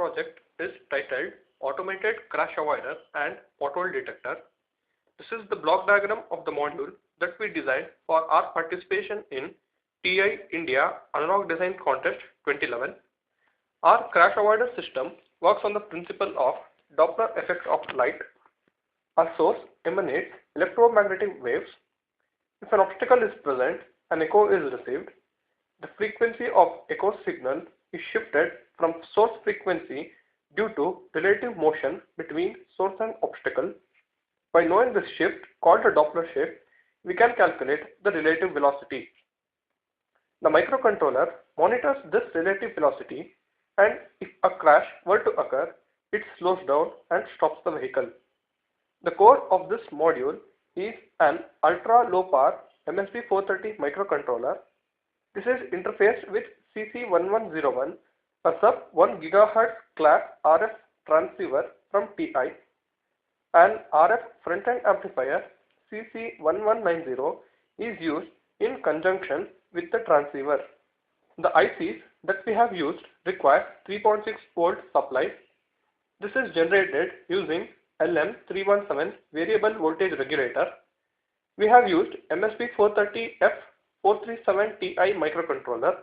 project is titled Automated Crash Avoider and Pothole Detector. This is the block diagram of the module that we designed for our participation in TI India Analog Design Contest 2011. Our crash avoider system works on the principle of Doppler effect of light. Our source emanates electromagnetic waves. If an obstacle is present, an echo is received. The frequency of echo signal is shifted from source frequency due to relative motion between source and obstacle. By knowing this shift, called the Doppler shift, we can calculate the relative velocity. The microcontroller monitors this relative velocity, and if a crash were to occur, it slows down and stops the vehicle. The core of this module is an ultra-low power MSB430 microcontroller. This is interfaced with CC1101, a sub 1 GHz class RF transceiver from TI. An RF front-end amplifier CC1190 is used in conjunction with the transceiver. The ICs that we have used require 3.6 volt supply. This is generated using LM317 variable voltage regulator. We have used MSB430F437Ti microcontroller.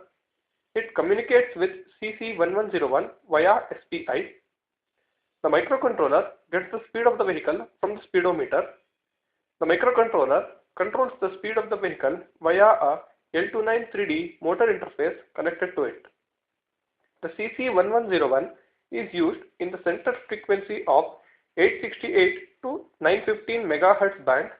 It communicates with CC1101 via SPI. The microcontroller gets the speed of the vehicle from the speedometer. The microcontroller controls the speed of the vehicle via a L293D motor interface connected to it. The CC1101 is used in the center frequency of 868 to 915 MHz band.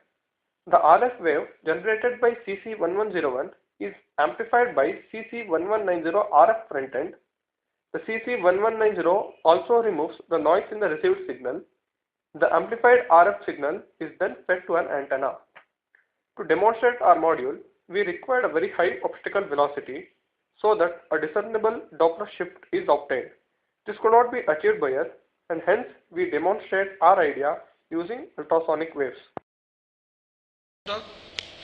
The RF wave generated by CC1101 is amplified by CC1190 RF front end. The CC1190 also removes the noise in the received signal. The amplified RF signal is then fed to an antenna. To demonstrate our module, we required a very high obstacle velocity so that a discernible Doppler shift is obtained. This could not be achieved by us, and hence we demonstrate our idea using ultrasonic waves. The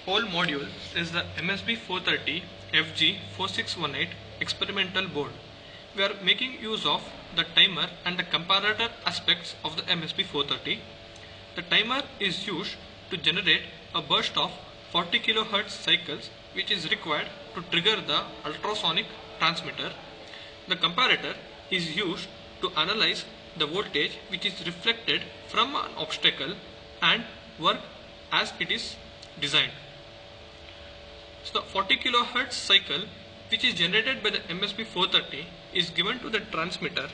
whole module is the MSB430 FG4618 experimental board. We are making use of the timer and the comparator aspects of the MSB430. The timer is used to generate a burst of 40 kHz cycles, which is required to trigger the ultrasonic transmitter. The comparator is used to analyze the voltage which is reflected from an obstacle and work as it is designed. So the 40 kHz cycle which is generated by the MSB430 is given to the transmitter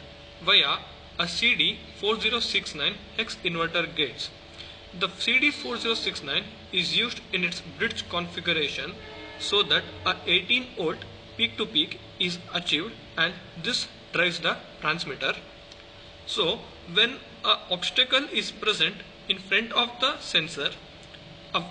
via a CD4069 hex inverter gates. The CD4069 is used in its bridge configuration so that a 18 volt peak to peak is achieved, and this drives the transmitter. So when an obstacle is present in front of the sensor, a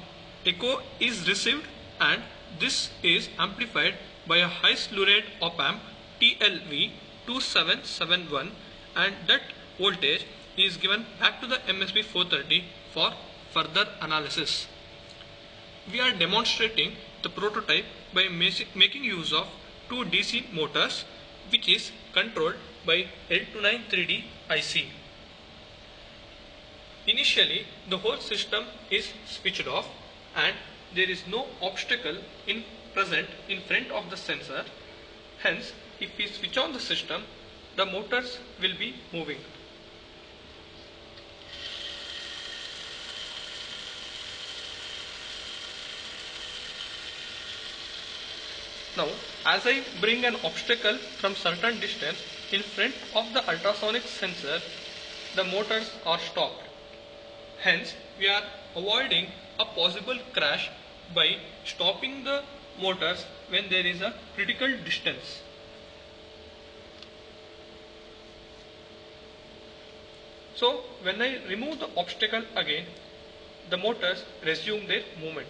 echo is received, and this is amplified by a high slew rate op-amp TLV2771, and that voltage is given back to the MSB430 for further analysis. We are demonstrating the prototype by making use of two DC motors, which is controlled by L293D IC. Initially, the whole system is switched off and there is no obstacle present in front of the sensor. Hence, if we switch on the system, the motors will be moving. Now, as I bring an obstacle from certain distance in front of the ultrasonic sensor, the motors are stopped. Hence, we are avoiding a possible crash by stopping the motors when there is a critical distance. So, when I remove the obstacle again, the motors resume their movement.